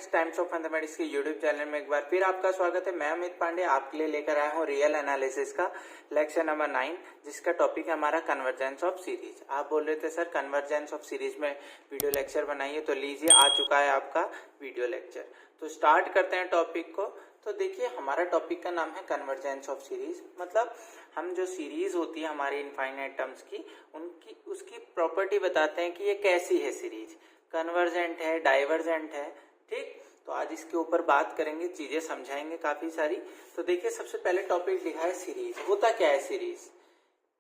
Friends, times of mathematics के YouTube channel में एक बार फिर आपका स्वागत है। मैं अमित पांडे आपके लिए लेकर आया हूँ रियल एनालिसिस का लेक्चर नंबर 9, जिसका टॉपिक है हमारा कन्वर्जेंस ऑफ सीरीज। आप बोल रहे थे सर कन्वर्जेंस ऑफ सीरीज में वीडियो लेक्चर बनाइए, तो लीजिए आ चुका है आपका वीडियो लेक्चर। तो स्टार्ट करते हैं टॉपिक को। तो देखिए हमारा टॉपिक का नाम है कन्वर्जेंस ऑफ सीरीज। मतलब हम जो सीरीज होती है हमारी इनफाइनाइट टर्म्स की, उसकी प्रॉपर्टी बताते हैं कि ये कैसी है सीरीज, कन्वर्जेंट है, डाइवर्जेंट है। ठीक, तो आज इसके ऊपर बात करेंगे, चीजें समझाएंगे काफी सारी। तो देखिए सबसे पहले टॉपिक लिखा है सीरीज। होता क्या है series?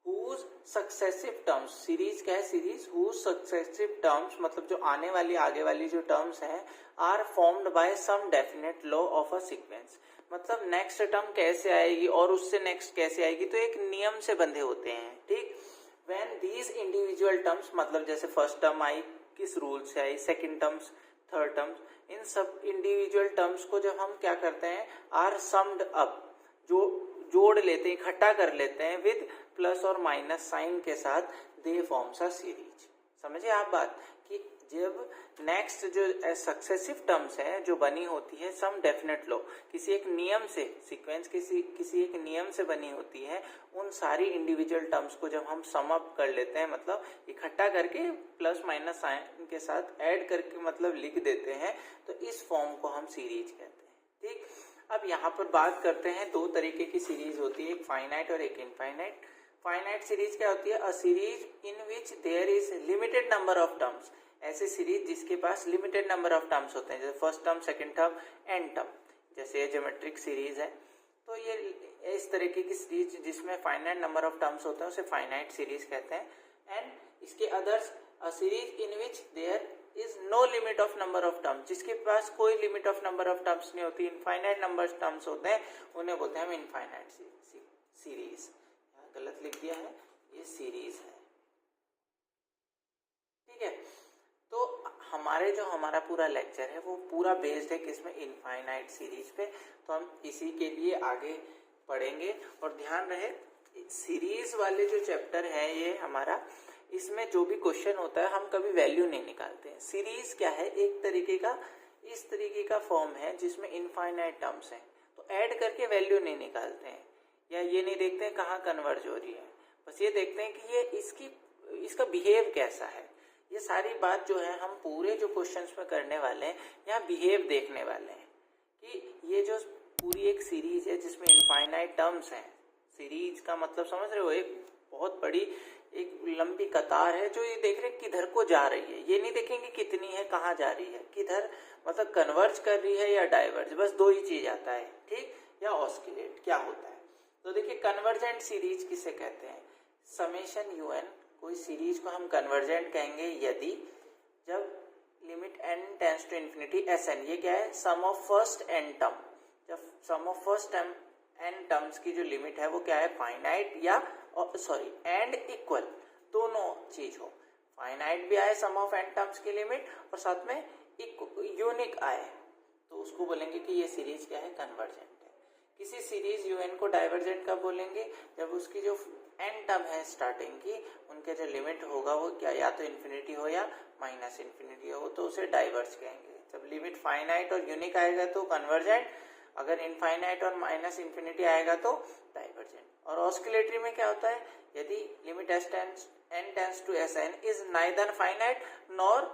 whose successive terms, series क्या है? सीरीज whose successive terms, मतलब जो आने वाली आगे वाली जो टर्म्स हैं, are formed by some definite law of a sequence. मतलब नेक्स्ट टर्म कैसे आएगी और उससे नेक्स्ट कैसे आएगी, तो एक नियम से बंधे होते हैं। ठीक, व्हेन दीज इंडिविजुअल टर्म्स, मतलब जैसे फर्स्ट टर्म आई किस रूल से आई, सेकंड टर्म्स, थर्ड टर्म्स, इन सब इंडिविजुअल टर्म्स को जब हम क्या करते हैं, आर समड अप, जो जोड़ लेते हैं, इकट्ठा कर लेते हैं विद प्लस और माइनस साइन के साथ, दे फॉर्म्स अ सीरीज। समझे आप बात कि जब नेक्स्ट जो सक्सेसिव टर्म्स है जो बनी होती है सम डेफिनेट लॉ, किसी एक नियम से, सीक्वेंस किसी एक नियम से बनी होती है, उन सारी इंडिविजुअल टर्म्स को जब हम सम अप कर लेते हैं, मतलब इकट्ठा करके प्लस माइनस साइन के साथ ऐड करके मतलब लिख देते हैं, तो इस फॉर्म को हम सीरीज कहते हैं। ठीक, अब यहाँ पर बात करते हैं, दो तरीके की सीरीज होती है, एक फाइनाइट और एक इनफाइनाइट। फाइनाइट सीरीज क्या होती है? A series in which there is limited number of terms. ऐसे सीरीज जिसके पास लिमिटेड नंबर ऑफ टर्म्स होते हैं, जैसे first term, second term, n term, जैसे ये ज्योमेट्रिक सीरीज है। तो ये इस तरीके की सीरीज जिसमें फाइनाइट नंबर ऑफ टर्म्स होते हैं उसे फाइनाइट सीरीज कहते हैं। एंड इसके others, a series in which there is no limit of number of terms, जिसके पास कोई limit of number of terms नहीं होती, इनफाइनाइट नंबर टर्म्स होते हैं, उन्हें बोलते हैं हम इनफाइनाइट सीरीज। गलत लिख दिया है, ये सीरीज है। ठीक है, तो हमारा पूरा लेक्चर है वो पूरा बेस्ड है किसमें? इनफाइनाइट सीरीज पे। तो हम इसी के लिए आगे पढ़ेंगे। और ध्यान रहे सीरीज वाले जो चैप्टर है ये हमारा, इसमें जो भी क्वेश्चन होता है हम कभी वैल्यू नहीं निकालते हैं। सीरीज क्या है? एक तरीके का, इस तरीके का फॉर्म है जिसमें इनफाइनाइट टर्म्स हैं, तो ऐड करके वैल्यू नहीं निकालते हैं, या ये नहीं देखते हैं कहाँ कन्वर्ज हो रही है, बस ये देखते हैं कि ये इसका बिहेव कैसा है। ये सारी बात जो है हम पूरे जो क्वेश्चंस में करने वाले हैं, यहाँ बिहेव देखने वाले हैं कि ये जो पूरी एक सीरीज है जिसमें इनफाइनाइट टर्म्स हैं। सीरीज का मतलब समझ रहे हो, एक बहुत बड़ी एक लंबी कतार है जो ये देख रहे किधर को जा रही है, ये नहीं देखेंगे कितनी है, कहाँ जा रही है, किधर, मतलब कन्वर्ज कर रही है या डाइवर्ज, बस दो ही चीज आता है। ठीक, या ऑस्किलेट क्या होता है। तो देखिए कन्वर्जेंट सीरीज किसे कहते हैं? समेशन यूएन, कोई सीरीज को हम कन्वर्जेंट कहेंगे यदि जब limit n tends to infinity s n, ये क्या है? Sum of first n term, जब sum of first n terms की जो लिमिट है वो क्या है? फाइनाइट या सॉरी एंड इक्वल, दोनों चीज हो, फाइनाइट भी आए सम ऑफ एन टर्म्स की लिमिट और साथ में यूनिक आए, तो उसको बोलेंगे कि ये सीरीज क्या है? कन्वर्जेंट है। किसी सीरीज यूएन को डाइवर्जेंट कब बोलेंगे? जब उसकी जो एन टर्म है स्टार्टिंग की, उनके जो लिमिट होगा वो क्या, या तो इन्फिनिटी हो या माइनस इन्फिनिटी हो, तो उसे डाइवर्ज कहेंगे। जब लिमिट फाइनाइट और यूनिक आएगा तो कन्वर्जेंट, अगर इनफाइनाइट और माइनस इन्फिनिटी आएगा तो डाइवर्जेंट। और ऑस्किलेटरी में क्या होता है? यदि limit n tends to s n is neither finite nor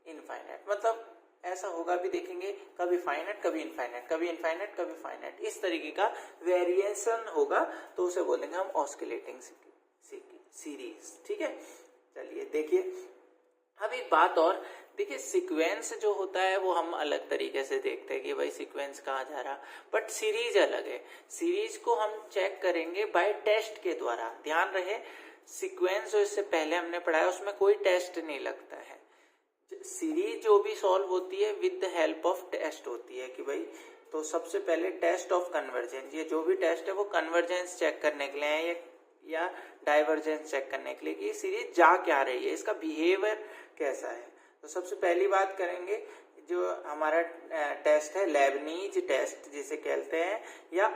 infinite, मतलब ऐसा होगा भी देखेंगे, कभी फाइनाइट कभी इनफाइनाइट, कभी इनफाइनाइट कभी फाइनाइट, इस तरीके का वेरिएशन होगा, तो उसे बोलेंगे हम ऑस्किलेटिंग सीरीज। ठीक है, चलिए देखिए अब एक बात और, देखिए सीक्वेंस जो होता है वो हम अलग तरीके से देखते हैं कि भाई सीक्वेंस कहाँ जा रहा, बट सीरीज अलग है। सीरीज को हम चेक करेंगे बाय टेस्ट के द्वारा। ध्यान रहे सीक्वेंस जो इससे पहले हमने पढ़ाया उसमें कोई टेस्ट नहीं लगता है। सीरीज जो भी सॉल्व होती है with the help of test होती है कि भाई, तो सबसे पहले टेस्ट ऑफ कन्वर्जेंस, ये जो भी टेस्ट है वो कन्वर्जेंस चेक करने के लिए है या डाइवर्जेंस चेक करने के लिए कि सीरीज जा क्या रही है, इसका बिहेवियर कैसा है। तो सबसे पहली बात करेंगे जो हमारा टेस्ट है लेबनीज टेस्ट जिसे कहते हैं, या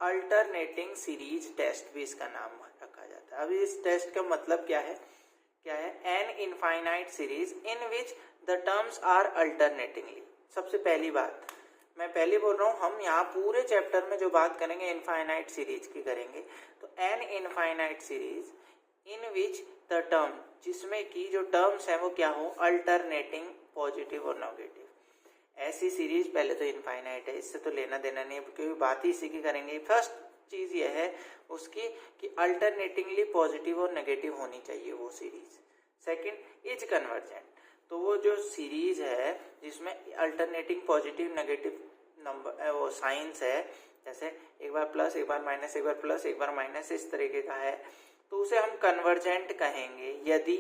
अल्टरनेटिंग सीरीज टेस्ट भी इसका नाम रखा जाता है। अभी इस टेस्ट का मतलब क्या है? An infinite series in which the terms are alternatingly, सबसे पहली बात मैं पहले बोल रहा हूँ, हम यहाँ पूरे चैप्टर में जो बात करेंगे इनफाइनाइट सीरीज की करेंगे। तो N infinite series in which the term, जिसमें की जो टर्म्स है वो क्या हो, अल्टरनेटिंग पॉजिटिव और नेगेटिव। ऐसी सीरीज पहले तो इनफाइनाइट है, इससे तो लेना देना नहीं है क्योंकि बात ही इसी की करेंगे। फर्स्ट चीज ये है उसकी कि अल्टरनेटिंगली पॉजिटिव और नेगेटिव होनी चाहिए वो सीरीज। सेकंड इज कन्वर्जेंट, तो वो जो सीरीज है जिसमें अल्टरनेटिंग पॉजिटिव नेगेटिव नंबर वो साइंस है, जैसे एक बार प्लस एक बार माइनस एक बार प्लस एक बार माइनस इस तरीके का है, तो उसे हम कन्वर्जेंट कहेंगे यदि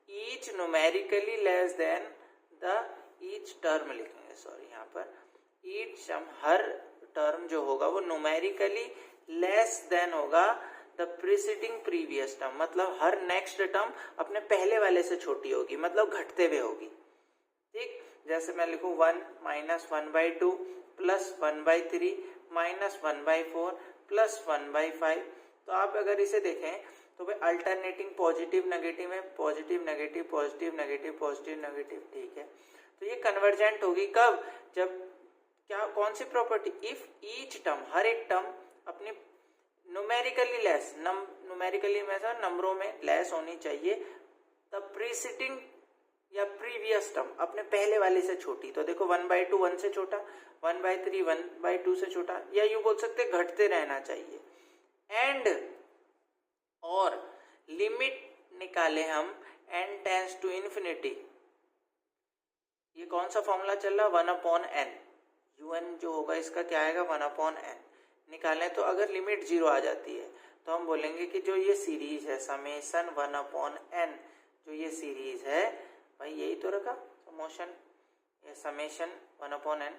each numerically less than the each term लिखेंगे, सॉरी यहाँ पर ईच हर टर्म जो होगा वो न्यूमेरिकली लेस देन होगा द प्रीसीडिंग प्रीवियस टर्म, मतलब हर नेक्स्ट टर्म अपने पहले वाले से छोटी होगी, मतलब घटते हुए होगी। ठीक, जैसे मैं लिखूं 1 माइनस 1/2 प्लस 1/3 माइनस 1/4 प्लस 1/5। तो आप अगर इसे देखें तो भाई अल्टरनेटिंग पॉजिटिव नेगेटिव में positive negative positive negative positive negative, ठीक है। तो ये कन्वर्जेंट होगी कब, जब क्या कौन सी प्रॉपर्टी, इफ ईच टर्म, हर एक टर्म अपनी न्यूमेरिकली लेस, न्यूमेरिकली में नंबरों में लेस होनी चाहिए, द प्रीसीडिंग या प्रीवियस टर्म अपने पहले वाले से छोटी। तो देखो 1/2 1 से छोटा, 1/3 1/2 से छोटा, या यूं बोल सकते घटते रहना चाहिए। एंड और लिमिट निकाले हम n टेंड्स टू इन्फिनिटी, ये कौन सा फॉर्मूला चल रहा, 1/n, un जो होगा इसका क्या आएगा 1/n निकालें। तो अगर लिमिट 0 आ जाती है तो हम बोलेंगे कि जो ये सीरीज है समेशन 1/n, जो ये सीरीज है भाई यही तो रखा समोशन, ये समेशन 1/n,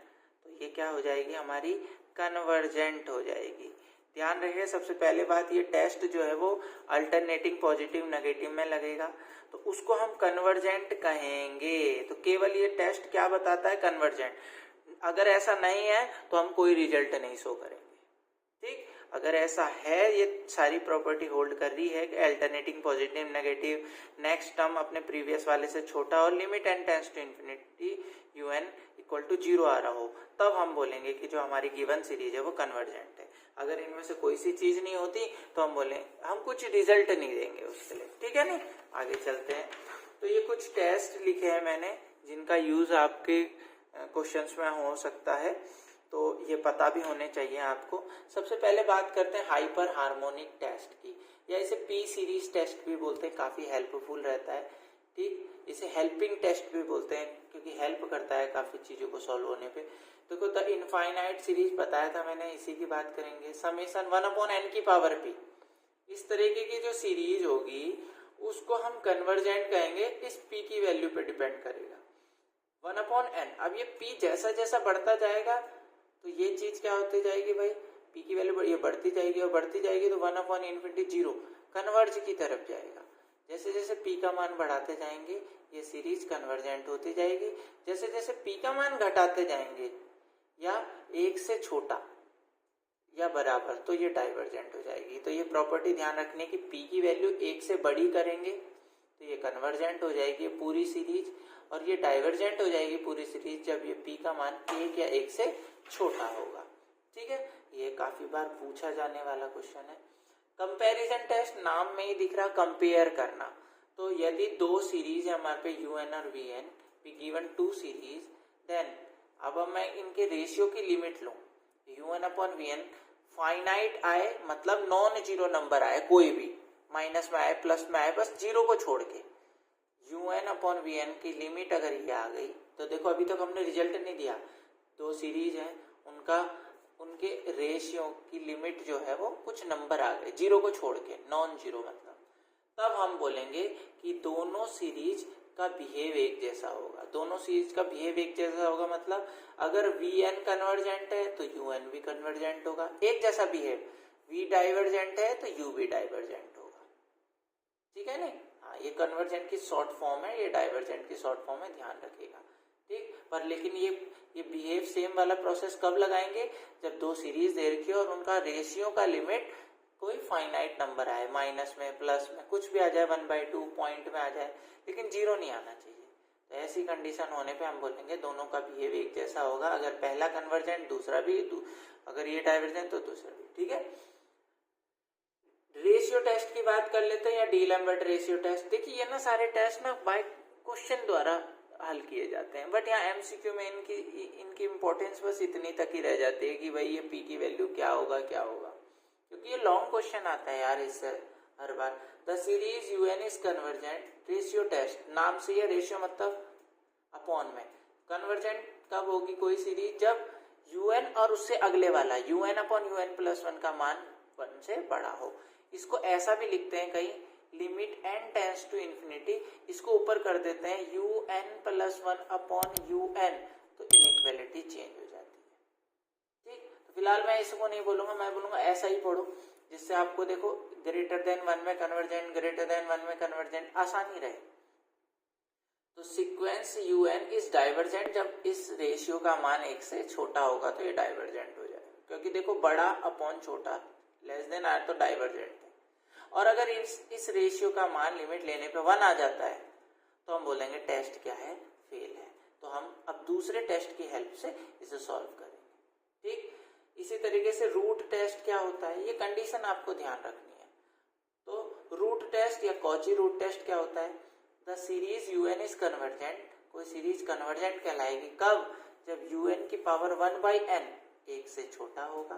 तो ये क्या हो जाएगी हमारी कन्वर्जेंट हो जाएगी। ध्यान रखिए सबसे पहले बात, ये टेस्ट जो है वो अल्टरनेटिंग पॉजिटिव नेगेटिव में लगेगा, तो उसको हम कन्वर्जेंट कहेंगे। तो केवल ये टेस्ट क्या बताता है, कन्वर्जेंट। अगर ऐसा नहीं है तो हम कोई रिजल्ट नहीं शो करेंगे। ठीक, अगर ऐसा है, ये सारी प्रॉपर्टी होल्ड कर रही है कि alternating positive negative, next term अपने प्रीवियस वाले से छोटा और limit n tends to infinity un equal to 0 आ रहा हो, तब हम बोलेंगे कि जो हमारी गिवन सीरीज है वो कन्वर्जेंट है। अगर इनमें से कोई सी चीज नहीं होती तो हम बोले हम कुछ रिजल्ट नहीं देंगे उसके लिए। ठीक है नहीं, आगे चलते हैं। तो ये कुछ टेस्ट लिखे हैं मैंने जिनका यूज आपके क्वेश्चंस में हो सकता है, तो ये पता भी होने चाहिए आपको। सबसे पहले बात करते हैं हाइपर हार्मोनिक टेस्ट की, या इसे पी सीरीज टेस्ट भी बोलते हैं, काफी हेल्पफुल रहता है। ठीक, इसे हेल्पिंग टेस्ट भी बोलते हैं क्योंकि हेल्प करता है काफी चीजों को सॉल्व होने पे। देखो द इनफाइनाइट सीरीज बताया था मैंने, इसी की बात करेंगे। समेशन 1/n की पावर p, इस तरीके की जो सीरीज होगी उसको हम कन्वर्जेंट कहेंगे, इस p की वैल्यू पे डिपेंड करेगा 1/n। अब ये p जैसा जैसा बढ़ता जाएगा तो ये चीज क्या होती जाएगी भाई, p की वैल्यू ये बढ़ती जाएगी और बढ़ती जाएगी, तो 1/∞ 0 कन्वर्ज की तरफ जाएगा। जैसे जैसे p का मान बढ़ाते जाएंगे ये सीरीज कन्वर्जेंट होती जाएगी, जैसे जैसे p का मान घटाते जाएंगे या 1 से छोटा या बराबर तो ये डाइवर्जेंट हो जाएगी। तो ये प्रॉपर्टी ध्यान रखने की, p की वैल्यू 1 से बड़ी करेंगे तो ये कन्वर्जेंट हो जाएगी पूरी सीरीज, और ये डाइवर्जेंट हो जाएगी पूरी सीरीज जब ये p का मान 1 या 1 से छोटा होगा। ठीक है, ये काफी बार पूछा जाने वाला क्वेश्चन है। कंपैरिजन टेस्ट नाम में ही दिख रहा, कंपेयर करना। तो यदि दो सीरीज है हमारे पे un और vn, we given two series, then अब मैं इनके रेशियो की लिमिट लूं, un/vn फाइनाइट आए मतलब नॉन जीरो नंबर आए, कोई भी माइनस में आए प्लस में आए, बस जीरो को छोड़ के। un/vn की लिमिट अगर ये आ गई तो देखो अभी तक हमने रिजल्ट नहीं दिया, दो सीरीज है उनके रेशियो की लिमिट जो है वो कुछ नंबर आ गए जीरो को छोड़ के, नॉन जीरो मतलब, तब हम बोलेंगे कि दोनों सीरीज का बिहेव एक जैसा होगा। दोनों सीरीज का बिहेव एक जैसा होगा मतलब अगर vn कन्वर्जेंट है तो un भी कन्वर्जेंट होगा, एक जैसा बिहेव। v डाइवर्जेंट है तो u भी डाइवर्जेंट होगा। ठीक है नहीं, हाँ ये कन्वर्जेंट की शॉर्ट फॉर्म है, ये डाइवर्जेंट की शॉर्ट फॉर्म है, ध्यान रखिएगा। ठीक, पर लेकिन ये बिहेव सेम वाला प्रोसेस कब लगाएंगे, जब दो सीरीज दे रखी हो और उनका रेशियो का लिमिट कोई फाइनाइट नंबर आए, माइनस में प्लस में कुछ भी आ जाए, 1/2 पॉइंट में आ जाए, लेकिन जीरो नहीं आना चाहिए। तो ऐसी कंडीशन होने पे हम बोलेंगे दोनों का बिहेव एक जैसा होगा। अगर पहला कन्वर्जेंट दूसरा भी, अगर ये डाइवर्जेंट तो दूसरा भी। ठीक है, रेशियो टेस्ट की बात कर लेते हैं या डी-लैम्बर्ट रेशियो टेस्ट। देखिए ये ना सारे टेस्ट ना बाय क्वेश्चन द्वारा हल किए जाते हैं, बट यहाँ एमसीक्यू में इनकी इंपॉर्टेंस बस इतनी तक ही रह जाती है कि भाई ये पी की वैल्यू क्या होगा, क्योंकि ये लॉन्ग क्वेश्चन आता है यार इससे हर बार। The series u n is convergent ratio test, नाम से ये रेशियो मतलब अपॉन में। कन्वर्जेंट कब होगी कोई सीरीज, जब यूएन और उससे अगले वाला UN upon UN plus one का मान 1 से बड़ा हो। इसको ऐसा भी लिखते हैं कहीं, limit n tends to infinity, इसको ऊपर कर देते हैं un प्लस 1 अपॉन un, तो इनइक्वालिटी चेंज हो जाती है। ठीक, तो फिलहाल मैं इसको नहीं बोलूंगा, मैं बोलूंगा ऐसा ही पढ़ो, जिससे आपको देखो ग्रेटर देन 1 में कन्वर्जेंट, ग्रेटर देन 1 में कन्वर्जेंट आसानी रहे। तो सीक्वेंस un इज डाइवर्जेंट, जब इस रेशियो का मान 1 से छोटा होगा तो ये डाइवर्जेंट हो जाएगा, क्योंकि देखो बड़ा अपॉन छोटा लेस देन आर तो डाइवर्जेंट है। और अगर इस रेशियो का मान लिमिट लेने पे 1 आ जाता है तो हम बोलेंगे टेस्ट क्या है, फेल है। तो हम अब दूसरे टेस्ट की हेल्प से इसे सॉल्व करेंगे। ठीक, इसी तरीके से रूट टेस्ट क्या होता है, ये कंडीशन आपको ध्यान रखनी है। तो रूट टेस्ट या कॉची रूट टेस्ट क्या होता है, the series u n is convergent, कोई सीरीज कन्वर्जेंट कहलाएगी कब, जब यूएन की पावर 1/n 1 से छोटा होगा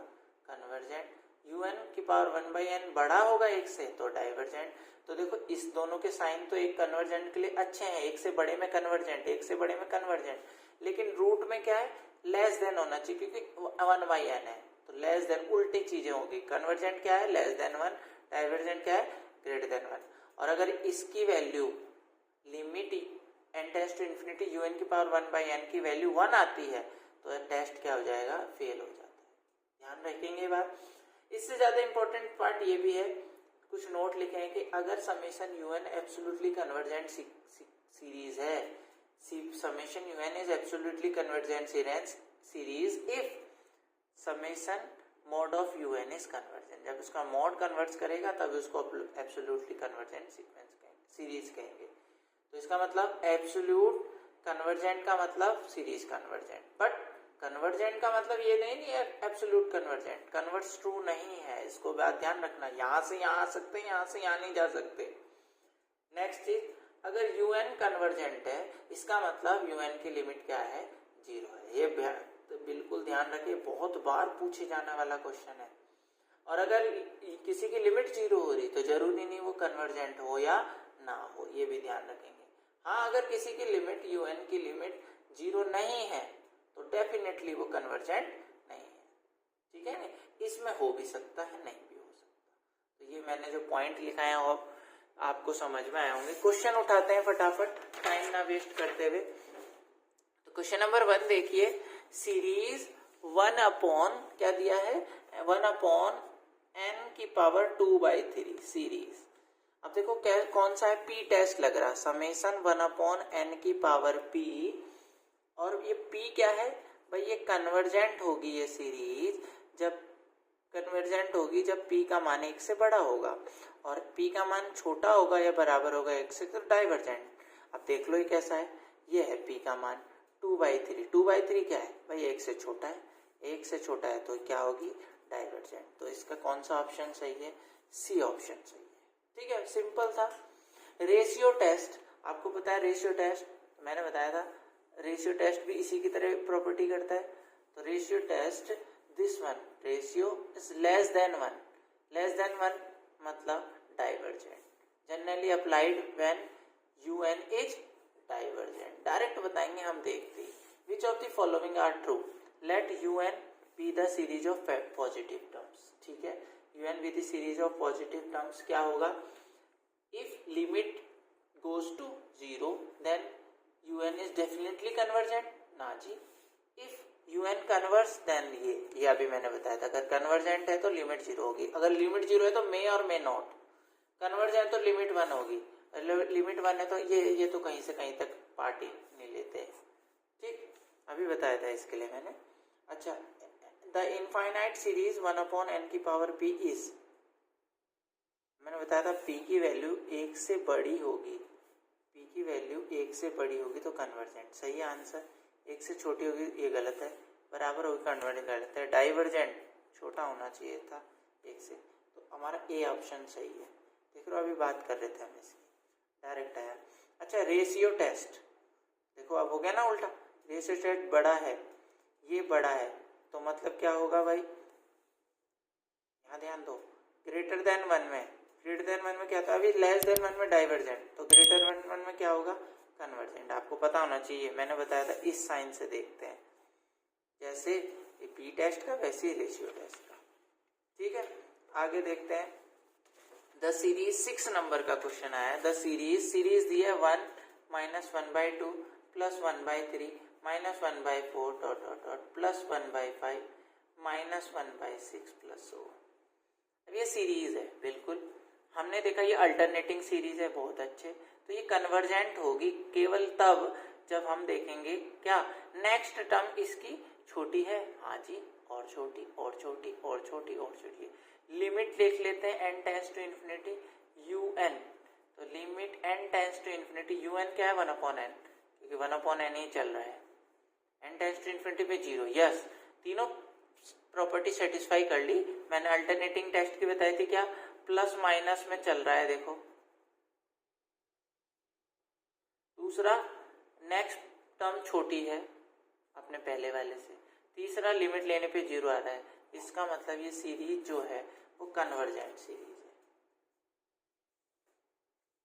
कन्वर्जेंट, यूएन की पावर 1/n बड़ा होगा 1 से तो डाइवर्जेंट। तो देखो इस दोनों के साइन तो एक कन्वर्जेंट के लिए अच्छे हैं, 1 से बड़े में कन्वर्जेंट, 1 से बड़े में कन्वर्जेंट, लेकिन रूट में क्या है, लेस देन होना चाहिए, क्योंकि 1/n है तो लेस देन, उल्टी चीजें होगी। कन्वर्जेंट क्या है, लेस देन 1, डाइवर्जेंट क्या है, ग्रेटर देन 1। और अगर इसकी value limit n tends to infinity UN की पावर 1/n की वैल्यू 1 आती है तो टेस्ट क्या हो जाएगा, फेल हो जाता है। ध्यान रखेंगे बात। इससे ज्यादा इंपॉर्टेंट पार्ट ये भी है, कुछ नोट लिखे हैं कि अगर summation u n absolutely convergent series है, summation u n is absolutely convergent series if summation mod of u n is convergent, जब उसका मॉड कन्वर्ज करेगा तब उसको एब्सोल्युटली कन्वर्जेंट सीरीज कहेंगे। तो इसका मतलब एब्सोल्यूट कन्वर्जेंट का मतलब सीरीज कन्वर्जेंट, बट कन्वर्जेंट का मतलब ये नहीं है एब्सोल्यूट कन्वर्जेंट, कन्वर्स ट्रू नहीं है, इसको बात ध्यान रखना। यहां से यहां आ सकते हैं, यहां से यहां नहीं जा सकते। नेक्स्ट चीज, अगर यूएन कन्वर्जेंट है इसका मतलब यूएन की लिमिट क्या है, 0 है। ये तो बिल्कुल ध्यान रखिए, बहुत बार पूछे जाने वाला क्वेश्चन है। और अगर किसी की लिमिट 0 हो रही तो जरूरी नहीं वो कन्वर्जेंट हो या ना हो, ये भी ध्यान रखेंगे। हाँ, अगर किसी की लिमिट यूएन की लिमिट 0 नहीं है तो डेफिनेटली वो कन्वर्जेंट नहीं है। ठीक है ना, इसमें हो भी सकता है, नहीं भी हो सकता। तो ये मैंने जो पॉइंट लिखा है वो आपको समझ में आए होंगे। क्वेश्चन उठाते हैं फटाफट, टाइम ना वेस्ट करते हुए। तो क्वेश्चन नंबर 1 देखिए, सीरीज 1 अपॉन क्या दिया है, 1 अपॉन n की पावर 2/3 सीरीज। अब देखो क्या कौन सा है, पी टेस्ट लग रहा, समेशन 1 अपॉन n की पावर p, और ये p क्या है भाई, ये कन्वर्जेंट होगी ये सीरीज, जब कन्वर्जेंट होगी जब p का मान 1 से बड़ा होगा, और p का मान छोटा होगा या बराबर होगा 1 से तो डाइवर्जेंट। अब देख लो ये कैसा है, ये है p का मान 2/3, 2/3 क्या है भाई, 1 से छोटा है, 1 से छोटा है तो क्या होगी, डाइवर्जेंट। तो इसका कौन सा ऑप्शन सही है, सी ऑप्शन सही है। ठीक है, सिंपल था। रेशियो टेस्ट, आपको पता है रेशियो टेस्ट, मैंने बताया था रेशियो टेस्ट भी इसी की तरह प्रॉपर्टी करता है। तो ratio test, this one ratio is less than 1, less than 1 मतलब divergent, generally applied when u n is divergent. Direct बताएंगे हम, देखते हैं which of the following are true, let u n be the series of positive terms. ठीक है, u n be the series of positive terms क्या होगा, if limit goes to 0 then u n is definitely convergent, ना जी। इफ यूएन कन्वर्स देन ये अभी मैंने बताया था, अगर कन्वर्जेंट है तो लिमिट 0 होगी, अगर लिमिट 0 है तो मे और मे नॉट, कन्वर्जेंट तो लिमिट 1 होगी, लिमिट 1 है तो ये तो कहीं से कहीं तक पार्टी नहीं लेते। ठीक, अभी बताया था इसके लिए मैंने। अच्छा, the infinite series 1 upon n की पावर p इज, मैंने बताया था p की वैल्यू 1 से बड़ी होगी, p की वैल्यू 1 से बड़ी होगी तो कन्वर्जेंट, सही है आंसर। 1 से छोटी होगी ये गलत है, बराबर होगी कन्वर्जेंट गलत है, डाइवर्जेंट छोटा होना चाहिए था 1 से, तो हमारा ए ऑप्शन सही है। देख रहे हो अभी बात कर रहे थे हम इसकी, डायरेक्ट आया। अच्छा रेशियो टेस्ट, देखो अब हो गया ना उल्टा, रेशियो टेस्ट बड़ा है, ये बड़ा है, तो मतलब क्या होगा भाई, यहाँ ध्यान दो, ग्रेटर देन 1 में, ग्रेटर देन 1 में क्या था अभी, लेस देन 1 में डाइवर्जेंट, तो ग्रेटर देन 1 में क्या होगा, कन्वर्जेंट। आपको पता होना चाहिए, मैंने बताया था इस साइन से देखते हैं, जैसे पी टेस्ट का वैसे ही रेशियो टेस्ट का। ठीक है, आगे देखते हैं। द सीरीज 6 नंबर का क्वेश्चन आया है। द सीरीज दी है 1 - 1/2 + 1/3 - 1/4 ... + 1/5 - 1/6 + so। अब ये सीरीज है, बिल्कुल हमने देखा ये अल्टरनेटिंग सीरीज है, बहुत अच्छे। तो ये कन्वर्जेंट होगी केवल तब जब हम देखेंगे क्या नेक्स्ट टर्म इसकी छोटी है, हाँ जी, और छोटी और छोटी और छोटी और छोटी। लिमिट देख लेते हैं n tends to infinity un, तो limit n tends to infinity un क्या है 1/n, क्योंकि 1/n ही चल रहा है, n टेंड्स टू इन्फिनिटी पे 0। यस, तीनों प्रॉपर्टी सेटिस्फाई कर ली। मैंने अल्टरनेटिंग टेस्ट की बताई थी, क्या प्लस माइनस में चल रहा है, देखो। दूसरा नेक्स्ट टर्म छोटी है अपने पहले वाले से। तीसरा लिमिट लेने पे 0 आ रहा है, इसका मतलब ये सीरीज जो है वो कन्वर्जेंट सीरीज है।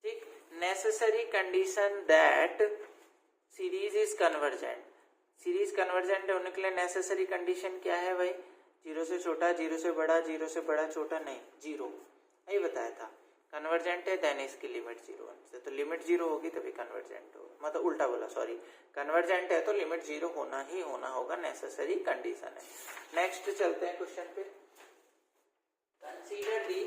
ठीक, necessary condition that series is convergent. Series convergent होने के लिए नेसेसरी कंडीशन क्या है भाई, 0 से छोटा, 0 से बड़ा, 0 से बड़ा छोटा नहीं, 0, यही बताया था। कन्वर्जेंट है देन इसकी लिमिट 0 से, तो लिमिट 0 होगी तभी कन्वर्जेंट होगा, मतलब उल्टा बोला, सॉरी। कन्वर्जेंट है तो लिमिट 0 होना ही होना होगा, नेसेसरी कंडीशन है। नेक्स्ट चलते हैं क्वेश्चन पे। कंसीडर दी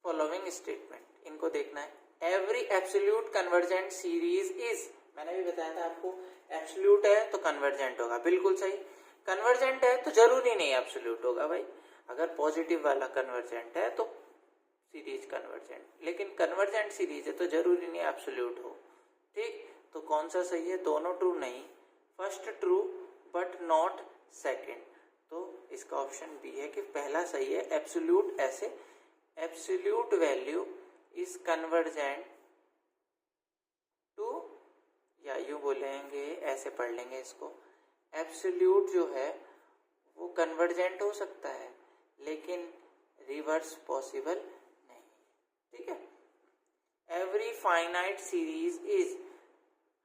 फॉलोइंग स्टेटमेंट, इनको देखना है। Every absolute convergent series is, मैंने भी बताया था आपको, एब्सोल्यूट है तो कन्वर्जेंट होगा, बिल्कुल सही। कन्वर्जेंट है तो जरूरी नहीं एब्सोल्यूट होगा भाई, अगर पॉजिटिव वाला कन्वर्जेंट है तो सीरीज कन्वर्जेंट, लेकिन कन्वर्जेंट सीरीज है तो जरूरी नहीं एब्सोल्यूट हो। ठीक, तो कौन सा सही है, दोनों ट्रू नहीं, first true but not second, तो इसका ऑप्शन बी है कि पहला सही है। एब्सोल्यूट, ऐसे absolute value is convergent to, या यूं बोलेंगे, ऐसे पढ़ लेंगे इसको, एब्सोल्यूट जो है वो कन्वर्जेंट हो सकता है लेकिन रिवर्स पॉसिबल नहीं। ठीक है, एवरी फाइनाइट सीरीज इज,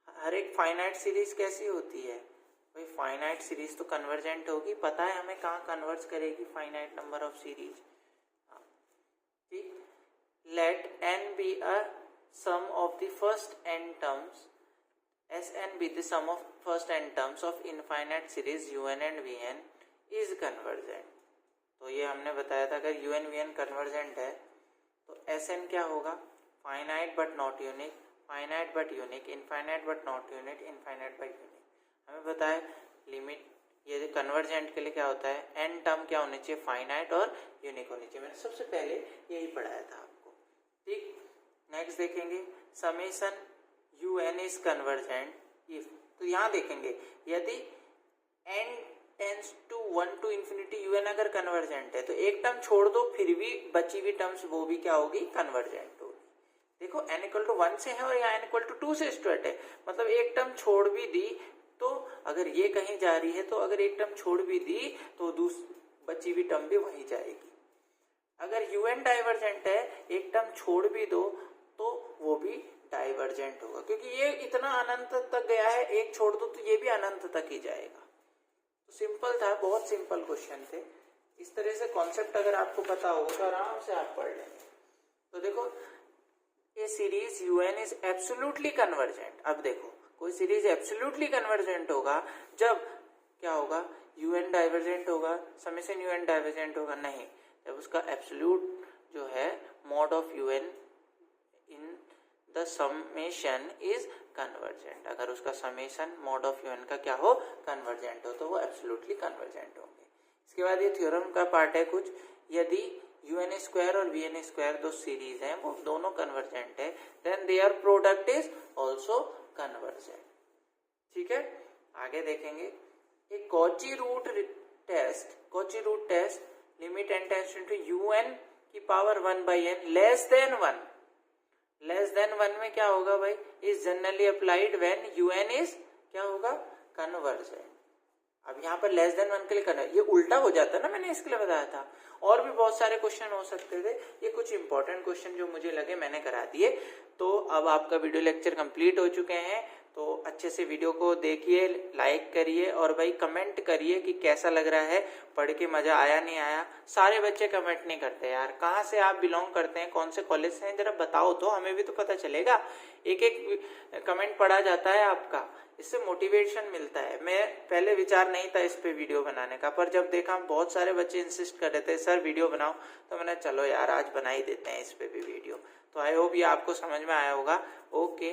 हर एक फाइनाइट सीरीज कैसी होती है भाई, फाइनाइट सीरीज तो कन्वर्जेंट होगी, पता है हमें कहाँ कन्वर्ज करेगी, फाइनाइट नंबर ऑफ सीरीज। ठीक, let n be a sum of the first n terms, Sn be the sum of first n terms of infinite series un and vn is convergent। तो ये हमने बताया था अगर un vn convergent है तो Sn क्या होगा, finite but not unique, finite but unique, infinite but not unique, infinite but unique. हमें बताया लिमिट, ये कन्वर्जेंट के लिए क्या होता है, n टर्म क्या होने चाहिए, फाइनाइट और यूनिक होनी चाहिए, मैंने सबसे पहले यही पढ़ाया था आपको। ठीक, नेक्स्ट देखेंगे summation un is convergent if, तो यहाँ देखेंगे यदि n tends to 1 to infinity un अगर कन्वर्जेंट है तो एक टर्म छोड़ दो, फिर भी बची हुई टर्म्स वो भी क्या होगी, कन्वर्जेंट होगी। देखो n = 1 से है और यहाँ n = 2 से स्टार्ट है, मतलब एक टर्म छोड़ भी दी तो अगर ये कहीं जा रही है तो अगर एक टर्म छोड़ भी दी तो बची हुई टर्म भी वहीं जाएगी। अगर un डाइवर्जेंट है, एक टर्म छोड़ भी दो तो वो भी डाइवर्जेंट होगा, क्योंकि ये इतना अनंत तक गया है, एक छोड़ दो तो ये भी अनंत तक ही जाएगा। तो सिंपल था, बहुत सिंपल क्वेश्चन थे। इस तरह से कॉन्सेप्ट अगर आपको पता होगा तो आराम से आप पढ़ लेंगे। तो देखो ये series un is absolutely convergent. अब देखो कोई सीरीज एब्सोल्युटली कन्वर्जेंट होगा जब क्या होगा, un डाइवर्जेंट होगा, समेशन un डाइवर्जेंट होगा नहीं, जब उसका एब्सोल्यूट जो है mod of un in the summation is convergent. अगर उसका समेशन मॉड ऑफ un का क्या हो, कन्वर्जेंट हो, तो वो एब्सोल्युटली कन्वर्जेंट होंगे। इसके बाद ये थ्योरम का पार्ट है कुछ, यदि UN स्क्वायर और VN स्क्वायर दो सीरीज हैं, वो दोनों कन्वर्जेंट है, then their product is also convergent. ठीक है, आगे देखेंगे एक Cauchy root test limit n tends to UN की power 1/n less than 1। Less than 1 में क्या होगा भाई, is generally applied when UN is क्या होगा, कन्वर्जेंट। अब यहाँ पर लेस देन 1 के लिए करना, ये उल्टा हो जाता है ना, मैंने इसके लिए बताया था। और भी बहुत सारे क्वेश्चन हो सकते थे, ये कुछ इंपॉर्टेंट क्वेश्चन जो मुझे लगे मैंने करा दिए। तो अब आपका वीडियो लेक्चर कंप्लीट हो चुके हैं, तो अच्छे से वीडियो को देखिए, लाइक करिए और भाई कमेंट करिए कि कैसा लग रहा है, पढ़ के मजा आया नहीं आया। सारे बच्चे कमेंट नहीं करते यार, कहाँ से आप बिलोंग करते हैं, कौन से कॉलेज से हैं, जरा बताओ तो हमें भी तो पता चलेगा। एक एक कमेंट पढ़ा जाता है आपका, इससे मोटिवेशन मिलता है। मैं पहले विचार नहीं था इस पे वीडियो बनाने का, पर जब देखा बहुत सारे बच्चे इंसिस्ट कर रहे थे सर वीडियो बनाओ, तो मैंने चलो यार आज बना ही देते हैं इस पे भी वीडियो। तो आई होप ये आपको समझ में आया होगा। ओके।